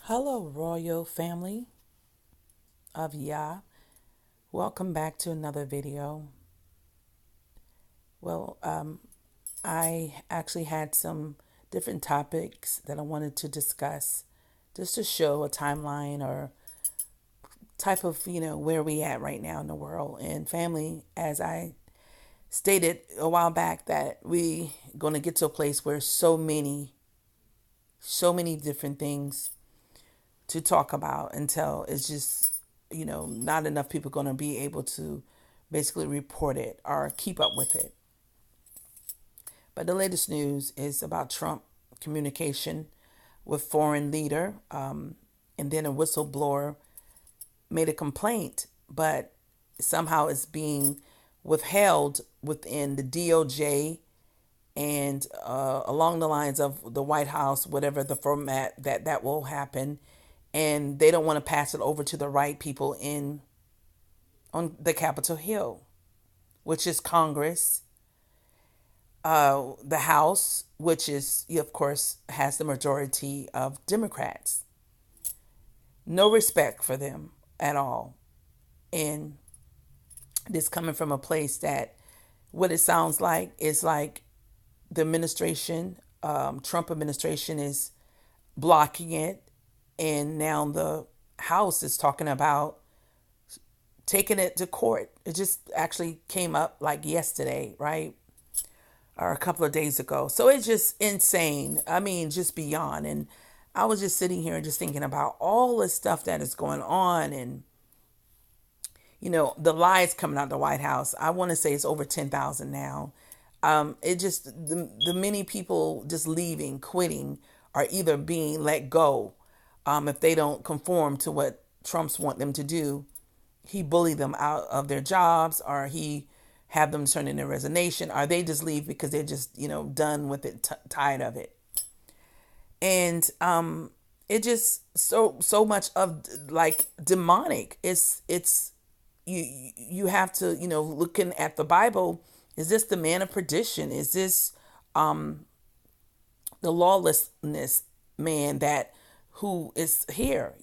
Hello, royal family of Yah. Welcome back to another video. Well, I actually had some different topics that I wanted to discuss just to show a timeline or type of, where we at right now in the world. And family, as I stated a while back, that we going to get to a place where so many different things to talk about until it's just, not enough people going to be able to basically report it or keep up with it. But the latest news is about Trump communication with foreign leader, and then a whistleblower made a complaint, but somehow it's being withheld within the DOJ and along the lines of the White House, whatever the format that will happen, and they don't want to pass it over to the right people in on the Capitol Hill, which is Congress, the House, which is of course has the majority of Democrats. No respect for them at all, and this coming from a place that what it sounds like is like the administration, Trump administration, is blocking it, and now the House is talking about taking it to court. It just actually came up like yesterday, right? Or a couple of days ago. So it's just insane. I mean, just beyond. And I was just sitting here and just thinking about all the stuff that is going on and, the lies coming out of the White House. I want to say it's over 10,000 now. It just, the many people just leaving, quitting, or either being let go if they don't conform to what Trump's want them to do. He bullied them out of their jobs, or he have them turn in their resignation, or they just leave because they're just done with it, tired of it. And it just so much of like demonic. It's you have to looking at the Bible. Is this the man of perdition? Is this the lawlessness man that who is here?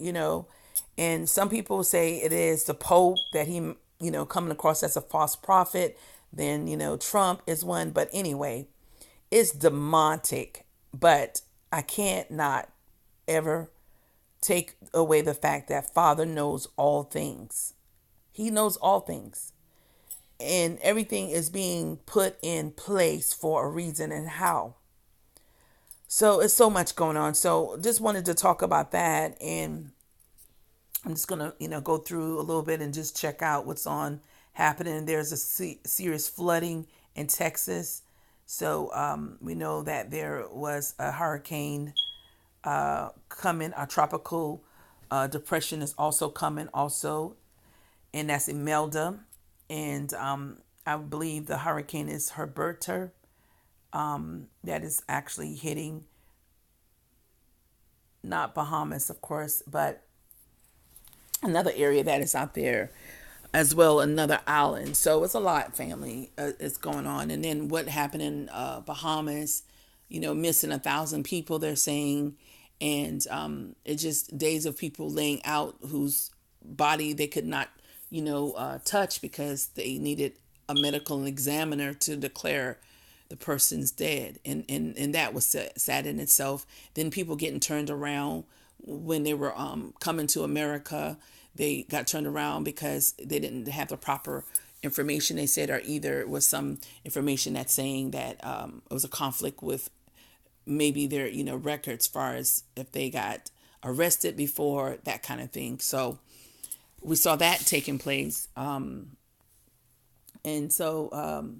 And some people say it is the Pope that he, coming across as a false prophet. Then, Trump is one. But anyway, it's demonic. But I can't not ever take away the fact that Father knows all things. He knows all things. And everything is being put in place for a reason and how. So it's so much going on. So just wanted to talk about that, and I'm just gonna, go through a little bit and just check out what's on happening. There's a serious flooding in Texas, so we know that there was a hurricane coming. A tropical depression is also coming, also, and that's Imelda, and I believe the hurricane is Herberta. That is actually hitting not Bahamas, of course, but another area that is out there as well, another island. So it's a lot, family, is going on. And then what happened in Bahamas, missing 1,000 people, they're saying. And it's just days of people laying out whose body they could not, touch because they needed a medical examiner to declare the person's dead. And that was sad in itself. Then people getting turned around when they were coming to America. They got turned around because they didn't have the proper information, they said, or either it was some information that's saying that it was a conflict with maybe their records, as far as if they got arrested before, that kind of thing. So we saw that taking place, and so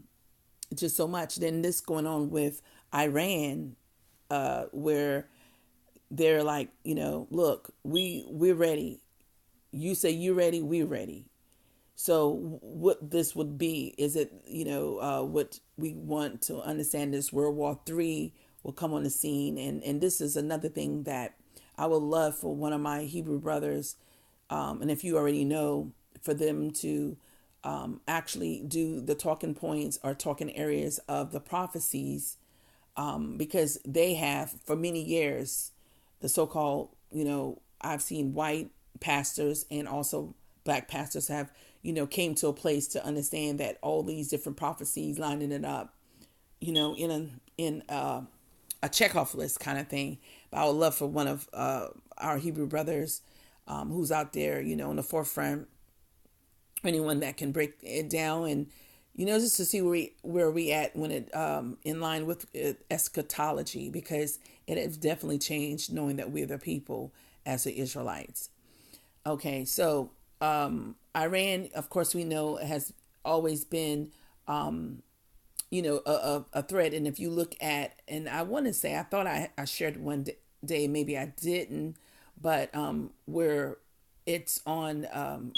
just so much. Then this going on with Iran, where they're like, look, we're ready. You say you're ready, we're ready. So what this would be is it, what we want to understand is World War III will come on the scene. And this is another thing that I would love for one of my Hebrew brothers, and if you already know, for them to actually do the talking points or talking areas of the prophecies, because they have for many years the so-called, I've seen white pastors and also black pastors have, came to a place to understand that all these different prophecies lining it up, in a checkoff list kind of thing. But I would love for one of our Hebrew brothers, who's out there, in the forefront, anyone that can break it down and, just to see where we at when it in line with eschatology, because it has definitely changed knowing that we're the people as the Israelites. Okay, so Iran, of course, we know has always been, a threat. And if you look at, and I want to say, I thought I shared one day, maybe I didn't, but where it's on,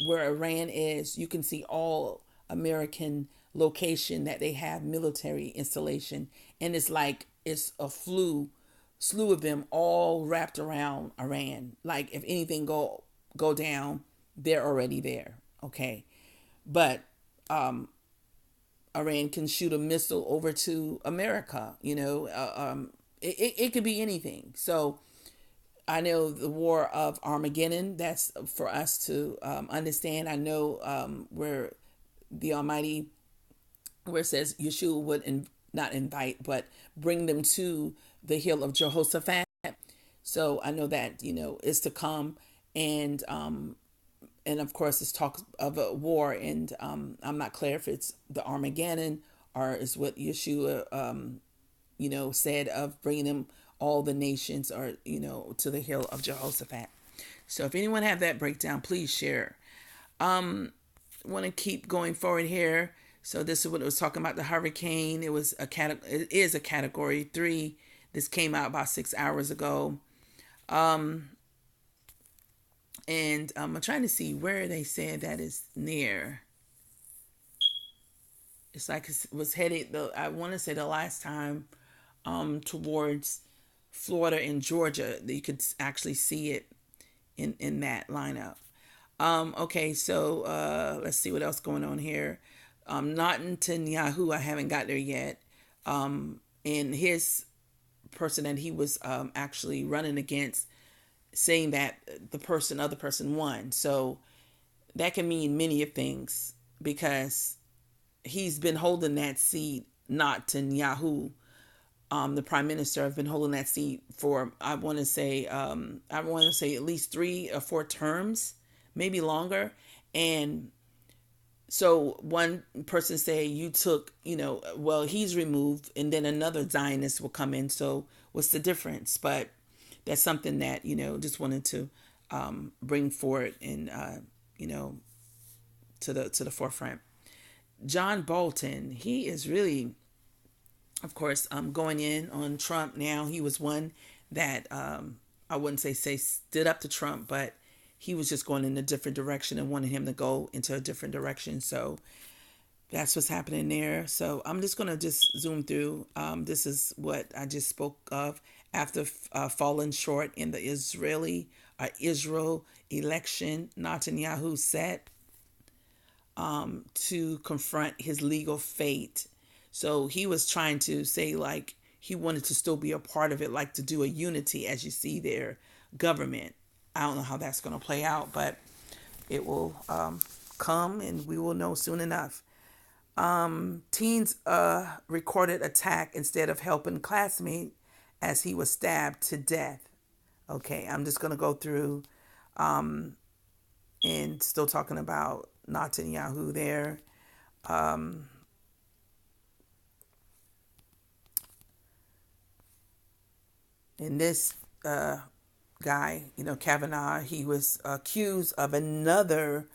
where Iran is, you can see all American location that they have military installation, and it's like it's a slew of them all wrapped around Iran. Like if anything go down, they're already there. Okay, but Iran can shoot a missile over to America. It could be anything. So I know the war of Armageddon. That's for us to understand. I know where the Almighty, where it says Yeshua would not invite, but bring them to the hill of Jehoshaphat. So I know that is to come, and of course it's talk of a war, and I'm not clear if it's the Armageddon or is what Yeshua said of bringing them all the nations, or to the hill of Jehoshaphat. So if anyone have that breakdown, please share. Want to keep going forward here. So this is what it was talking about, the hurricane. It is a category 3. This came out about 6 hours ago. And I'm trying to see where they said that is near. It's like it was headed, I want to say the last time, towards Florida and Georgia. You could actually see it in that lineup. Okay, so let's see what else going on here. Netanyahu, I haven't got there yet. And his person that he was actually running against, saying that other person won. So that can mean many of things, because he's been holding that seat, Netanyahu, the prime minister, have been holding that seat for, I want to say at least 3 or 4 terms, maybe longer. And so one person say you took, well, he's removed, and then another Zionist will come in. So what's the difference? But that's something that, just wanted to bring forward and, to the forefront. John Bolton, he is really, of course, going in on Trump now. He was one that I wouldn't say stood up to Trump, but he was just going in a different direction and wanted him to go into a different direction. So that's what's happening there. So I'm just going to just zoom through. This is what I just spoke of after falling short in the Israel election. Netanyahu set to confront his legal fate. So he was trying to say, like, he wanted to still be a part of it, like to do a unity, as you see their government. I don't know how that's going to play out, but it will come, and we will know soon enough. Teens recorded attack instead of helping classmate as he was stabbed to death. Okay, I'm just going to go through and still talking about Netanyahu there. And this guy, Kavanaugh, he was accused of another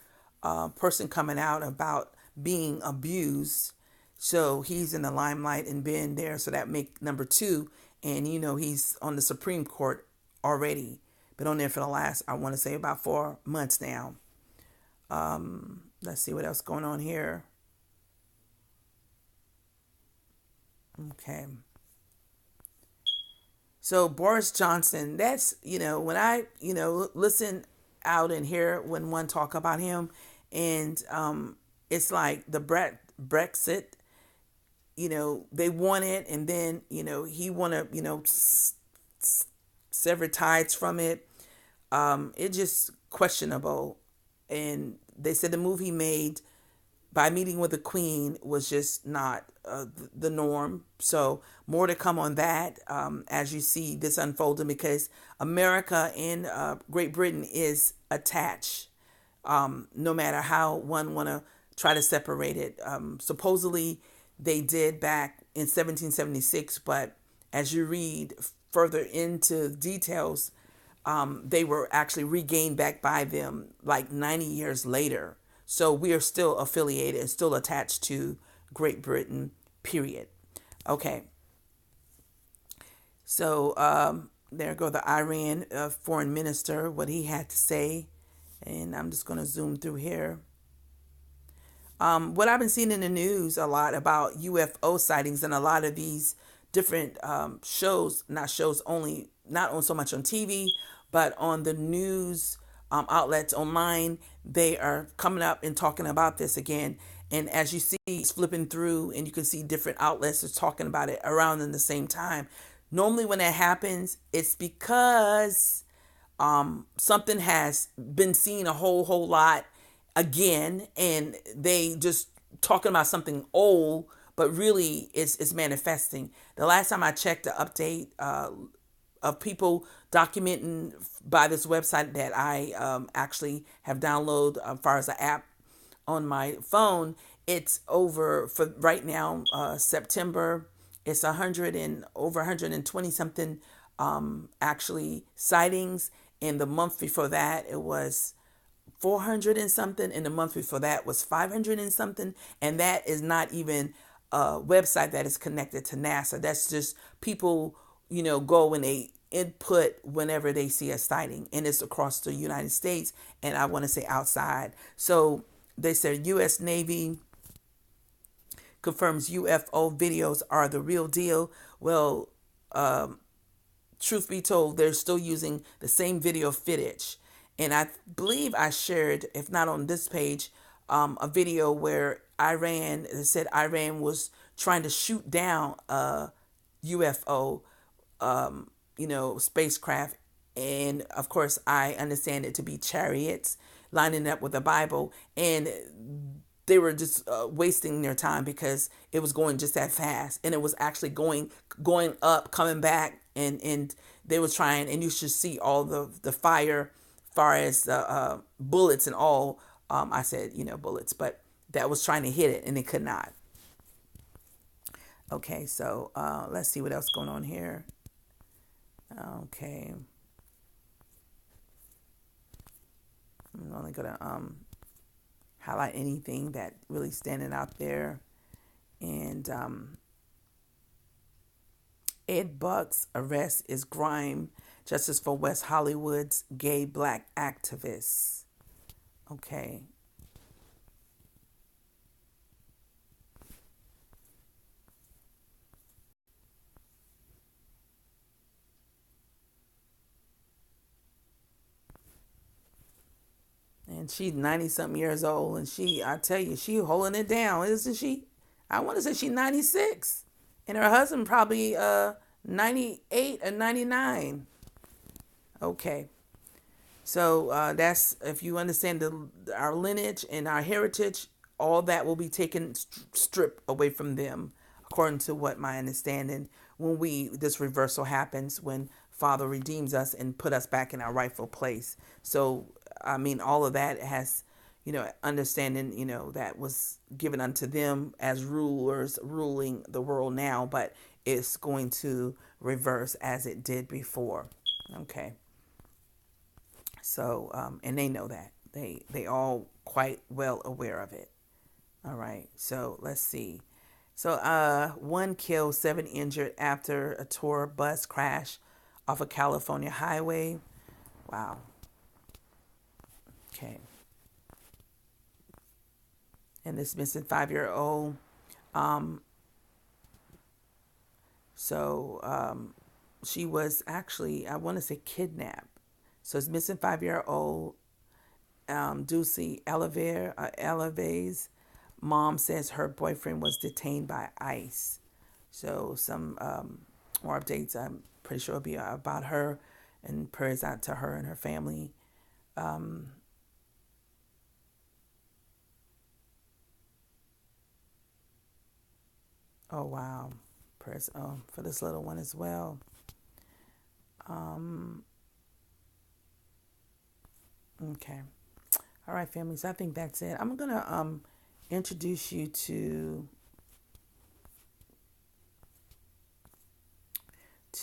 person coming out about being abused. So he's in the limelight and been there. So that make number 2. And, he's on the Supreme Court already. Been on there for the last, I want to say, about 4 months now. Let's see what else going on here. Okay. So Boris Johnson, that's, when I, listen out and hear when one talk about him, and it's like the Brexit, they want it, and then, he want to, sever ties from it. It just questionable. And they said the move he made by meeting with the Queen was just not the norm. So more to come on that as you see this unfolding, because America and Great Britain is attached. No matter how one want to try to separate it. Supposedly they did back in 1776, but as you read further into details, they were actually regained back by them like 90 years later. So we are still affiliated and still attached to Great Britain, period. Okay. So there go the Iran foreign minister, what he had to say. And I'm just going to zoom through here. What I've been seeing in the news a lot about UFO sightings and a lot of these different shows, not shows only, not on so much on TV, but on the news outlets online, they are coming up and talking about this again. And as you see, it's flipping through, and you can see different outlets are talking about it around in the same time. Normally, when that happens, it's because something has been seen a whole lot again, and they just talking about something old, but really it's manifesting. The last time I checked the update of people documenting by this website that I actually have downloaded as far as the app on my phone, it's over for right now, September. It's 100 and over 120 something actually sightings. And the month before that, it was 400 and something. And the month before that was 500 and something. And that is not even a website that is connected to NASA. That's just people, go and they input whenever they see a sighting. And it's across the United States. And I want to say outside. So they said U.S. Navy confirms UFO videos are the real deal. Well, truth be told, they're still using the same video footage. And I believe I shared, if not on this page, a video where Iran, it said Iran was trying to shoot down a UFO, spacecraft. And of course, I understand it to be chariots lining up with the Bible. And they were just wasting their time because it was going just that fast, and it was actually going up, coming back, and they were trying, and you should see all the fire, far as the bullets and all. I said bullets, but that was trying to hit it and it could not. Okay, so let's see what else going on here. Okay, I'm only gonna highlight anything that really standing out there. And Ed Buck's arrest is grime justice for West Hollywood's gay black activists. Okay. And she's 90 something years old, and I tell you, she holding it down, isn't she? I want to say she's 96, and her husband probably 98 or 99. Okay. So that's, if you understand our lineage and our heritage, all that will be taken, stripped away from them, according to what my understanding. When this reversal happens, when Father redeems us and put us back in our rightful place. So I mean, all of that has, understanding, that was given unto them as rulers ruling the world now, but it's going to reverse as it did before. Okay. So, and they know that. They all quite well aware of it. All right. So let's see. So, one killed, seven injured after a tour bus crash off a California highway. Wow. Okay. And this missing 5-year-old. She was actually, I want to say, kidnapped. So it's missing 5-year-old Dulcie Eleves. Mom says her boyfriend was detained by ICE. So some more updates, I'm pretty sure, will be about her and prayers out to her and her family. Um, oh wow, prayers for this little one as well. Um, okay, all right, families. I think that's it. I'm gonna introduce you to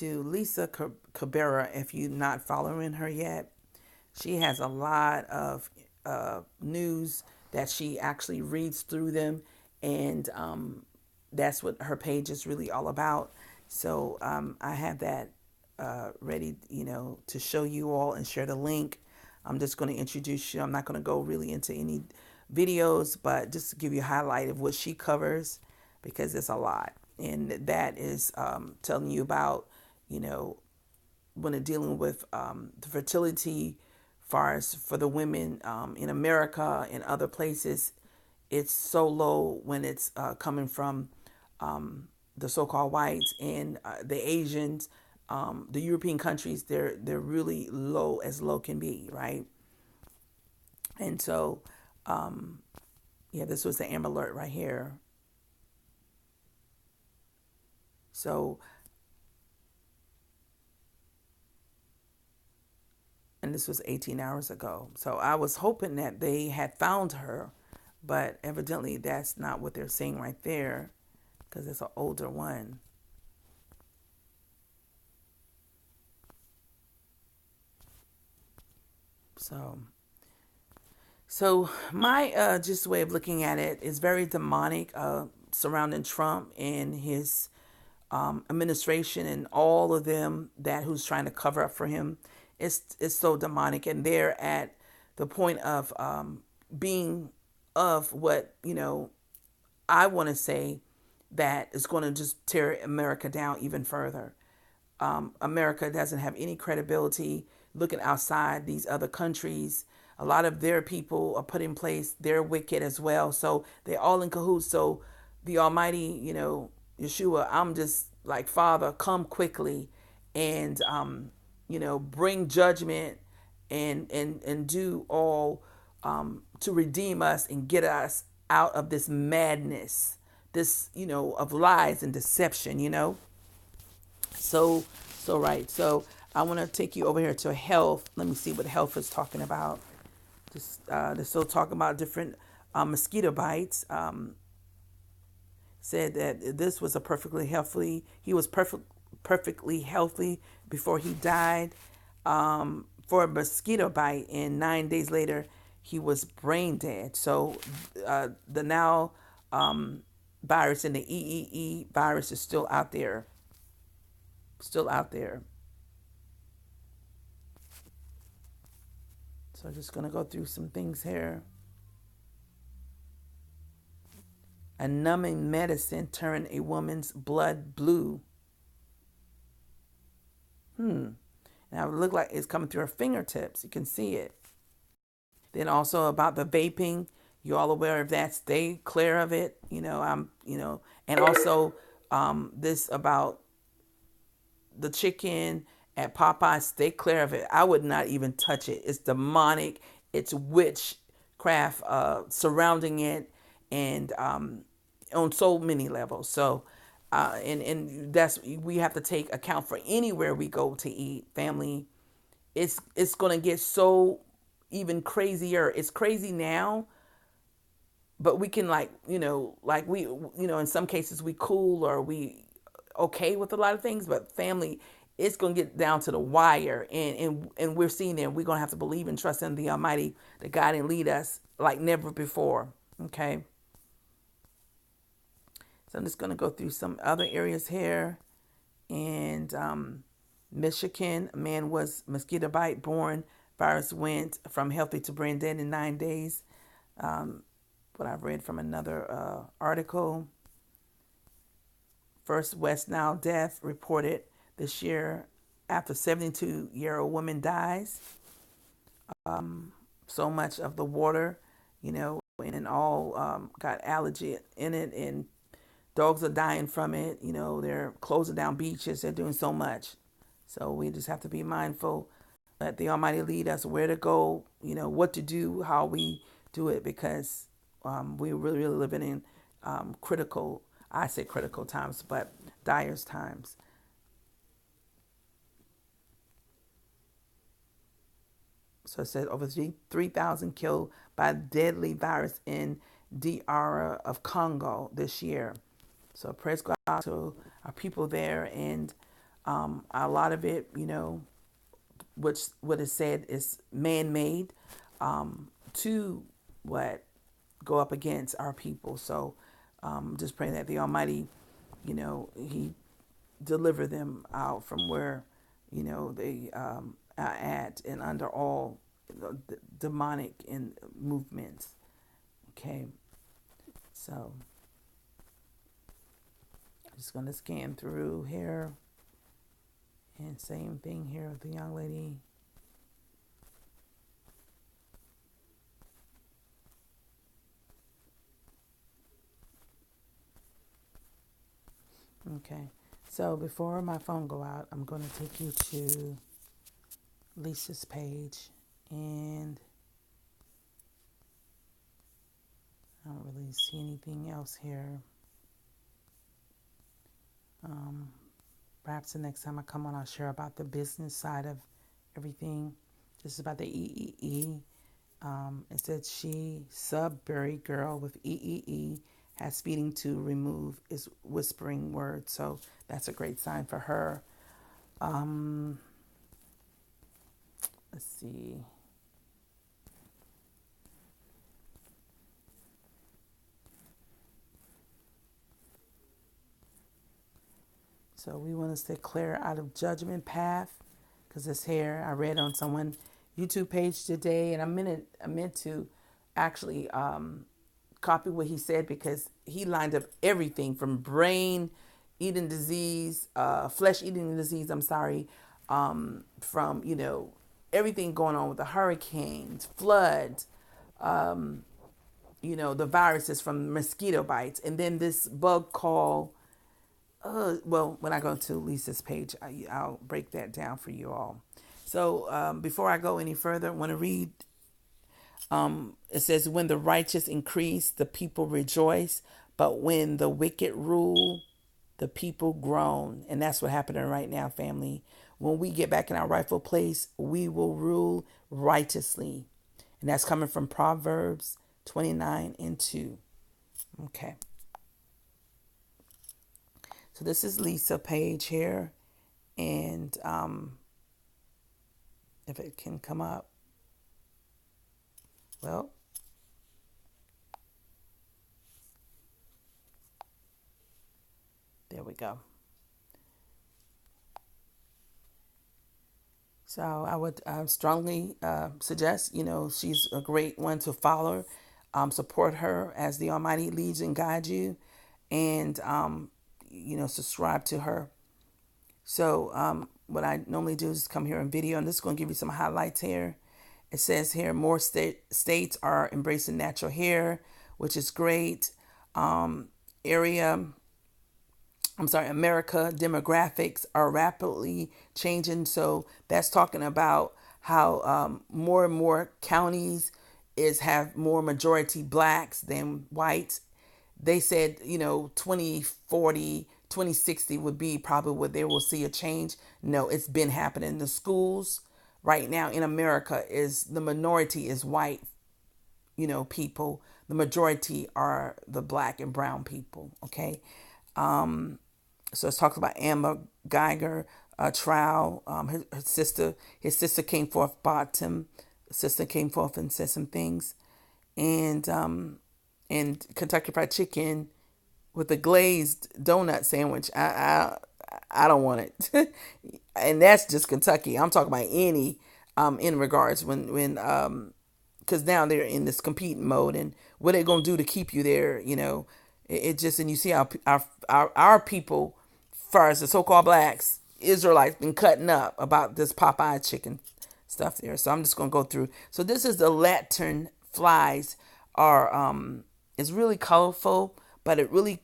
Lisa Cabrera if you're not following her yet. She has a lot of news that she actually reads through them, and that's what her page is really all about. So I have that ready, to show you all and share the link. I'm just going to introduce you. I'm not going to go really into any videos, but just to give you a highlight of what she covers because it's a lot. And that is telling you about, you know, when they're dealing with the fertility far as for the women in America and other places, it's so low when it's coming from the so-called whites and the Asians, the European countries. They're really low as low can be, right? And so, yeah, this was the Amber Alert right here. So, and this was 18 hours ago. So I was hoping that they had found her, but evidently that's not what they're saying right there because it's an older one. So, so my just way of looking at it is very demonic surrounding Trump and his administration and all of them that who's trying to cover up for him. It's so demonic, and they're at the point of being of what I want to say that is going to just tear America down even further. America doesn't have any credibility looking outside these other countries. A lot of their people are put in place. They're wicked as well. So they're all in cahoots. So the Almighty, Yeshua, I'm just like, Father, come quickly and, bring judgment and do all to redeem us and get us out of this madness, this, of lies and deception. So, so right. So I want to take you over here to health. Let me see what health is talking about. They're still talking about different mosquito bites. Said that this was a perfectly healthy. He was perfectly healthy before he died for a mosquito bite, and 9 days later he was brain dead. So the now virus and the EEE virus is still out there, still out there. So I'm just gonna go through some things here. A numbing medicine turned a woman's blood blue. Now it looked like it's coming through her fingertips. You can see it. Then also about the vaping, you all aware of that? Stay clear of it. And also this about the chicken at Popeyes. Stay clear of it. I would not even touch it. It's demonic. It's witchcraft surrounding it, and on so many levels. So, and that's we have to take account for anywhere we go to eat, family. It's gonna get so even crazier. It's crazy now, but we can like we in some cases we cool or we okay with a lot of things, but family, it's gonna get down to the wire, and we're seeing that we're gonna have to believe and trust in the Almighty to guide and lead us like never before. Okay. So I'm just going to go through some other areas here. And Michigan, a man was mosquito bite born. Virus went from healthy to brain dead in 9 days. What I've read from another article. First West Nile death reported this year after 72-year-old woman dies. So much of the water, and all got allergy in it, and dogs are dying from it. They're closing down beaches. They're doing so much. So we just have to be mindful let the Almighty lead us where to go, what to do, how we do it, because we're really, really living in critical, I say critical times, but dire times. So it says over 3,000 killed by deadly virus in DR of Congo this year. So praise God to our people there, and a lot of it, which what is said is man-made, to what go up against our people. So just praying that the Almighty, He deliver them out from where, they are at and under all demonic and movements. Okay, so I'm just gonna scan through here, and same thing here with the young lady. Okay, so before my phone go out, I'm going to take you to Lisa's page, and I don't really see anything else here. Perhaps the next time I come on, I'll share about the business side of everything. This is about the EEE. It said she, Sudbury girl with EEE, has speeding to remove is whispering words. So that's a great sign for her. Let's see. So we want to stay clear out of judgment path, because it's here. I read on someone YouTube page today, and I meant to actually copy what he said, because he lined up everything from brain eating disease, flesh eating disease. I'm sorry, from everything going on with the hurricanes, floods, the viruses from mosquito bites, and then this bug called. Well, when I go to Lisa's page, I'll break that down for you all. So before I go any further, I want to read. It says, when the righteous increase, the people rejoice. But when the wicked rule, the people groan. And that's what's happening right now, family. When we get back in our rightful place, we will rule righteously. And that's coming from Proverbs 29:2. Okay. So this is Lisa page here. And if it can come up. Well, there we go. So I would strongly suggest, she's a great one to follow. Support her as the Almighty leads and guides you, and, subscribe to her. So what I normally do is come here in video, and this is going to give you some highlights here. It says here more states are embracing natural hair, which is great. America demographics are rapidly changing. So that's talking about how more and more counties have more majority blacks than whites. They said, 2040, 2060 would be probably where they will see a change. No, it's been happening. The schools right now in America is the minority is white, people. The majority are the black and brown people. Okay. So it's talking about Amber Geiger trial. His sister came forth, bottom. Sister came forth and said some things, and Kentucky Fried Chicken with the glazed donut sandwich. I don't want it, and that's just Kentucky. I'm talking about any in regards when because now they're in this competing mode, and what they're gonna do to keep you there, it just, and you see how our people, far as the so-called blacks, Israelites, been cutting up about this Popeye chicken stuff there. So I'm just gonna go through. So this is the lantern flies are it's really colorful, but it really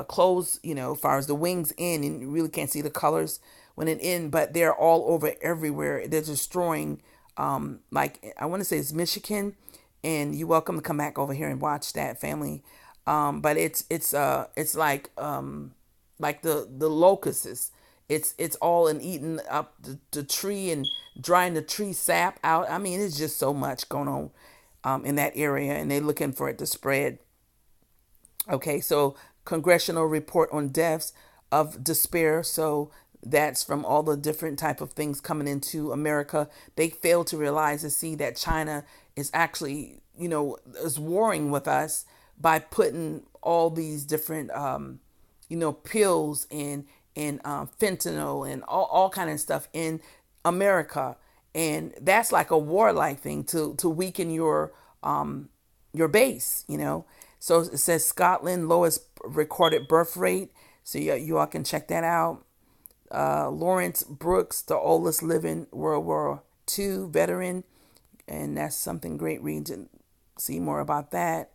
close, as far as the wings in, and you really can't see the colors when it end, but they're all over everywhere. They're destroying, like I want to say it's Michigan, and you're welcome to come back over here and watch that, family. But it's like the locusts. It's all in eating up the tree and drying the tree sap out. I mean, it's just so much going on in that area, and they're looking for it to spread. Okay, so congressional report on deaths of despair. So that's from all the different type of things coming into America. They fail to realize and see that China is actually, is warring with us by putting all these different, pills and fentanyl and all kind of stuff in America, and that's like a warlike thing to weaken your base. So it says Scotland lowest recorded birth rate. So you all can check that out. Lawrence Brooks, the oldest living World War II veteran, and that's something great. Read to see more about that.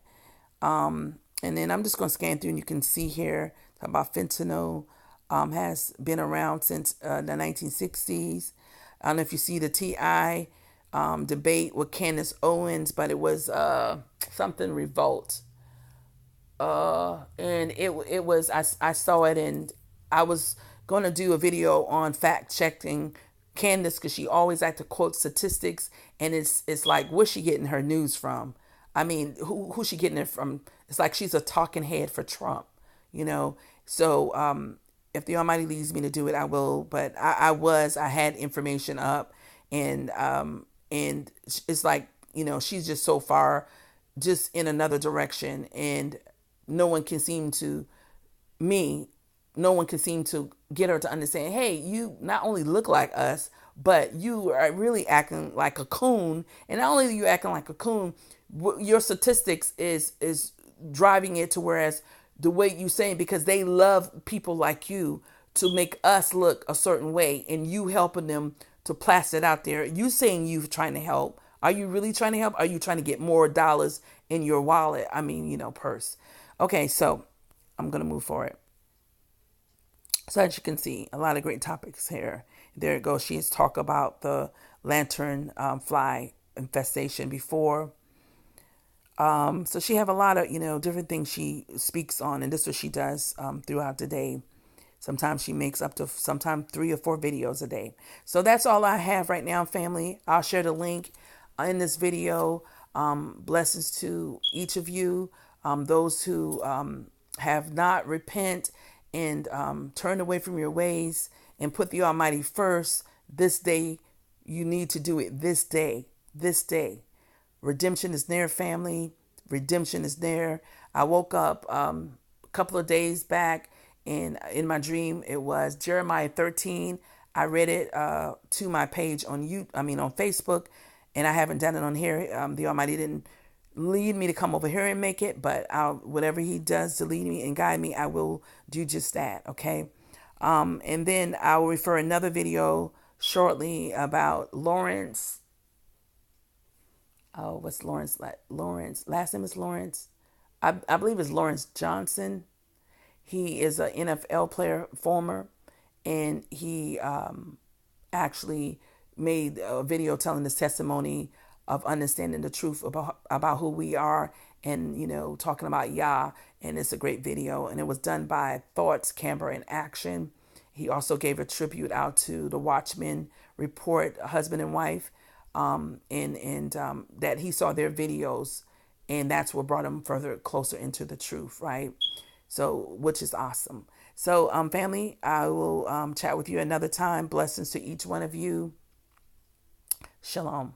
And then I'm just going to scan through, and you can see here about fentanyl. Has been around since the 1960s. I don't know if you see the TI debate with Candace Owens, but it was something revolt. And it was I saw it, and I was going to do a video on fact checking Candace because she always like to quote statistics, and it's like, where's she getting her news from? I mean, who's she getting it from? It's like she's a talking head for Trump, you know. So if the Almighty leads me to do it, I will. But I had information up, and it's like, she's just so far, just in another direction, and no one can seem to me no one can seem to get her to understand, hey, you not only look like us, but you are really acting like a coon. And not only are you acting like a coon, your statistics is driving it to, whereas the way you saying, because they love people like you to make us look a certain way, and you helping them to plaster it out there. You saying you trying to help. Are you really trying to help? Are you trying to get more dollars in your wallet? I mean, purse. Okay, so I'm going to move forward. So as you can see, a lot of great topics here. There it goes. She's talked about the lantern fly infestation before. So she have a lot of, different things she speaks on, and this is what she does throughout the day. Sometimes she makes up to sometimes 3 or 4 videos a day. So that's all I have right now, family. I'll share the link in this video. Blessings to each of you. Those who have not repent and turn away from your ways and put the Almighty first. This day, you need to do it this day. This day. Redemption is near, family. Redemption is near. I woke up a couple of days back, and in my dream, it was Jeremiah 13. I read it to my page on on Facebook, and I haven't done it on here. The Almighty didn't lead me to come over here and make it, but whatever He does to lead me and guide me, I will do just that. Okay. And then I will refer another video shortly about Lawrence. Oh, what's Lawrence? Lawrence. Last name is Lawrence. I believe it's Lawrence Johnson. He is an NFL player, former, and he actually made a video telling his testimony of understanding the truth about who we are, and talking about Yah. And it's a great video, and it was done by Thoughts, Camera, and Action. He also gave a tribute out to the Watchmen Report, husband and wife, and that he saw their videos, and that's what brought him further closer into the truth, right? So, which is awesome. So, family, I will chat with you another time. Blessings to each one of you. Shalom.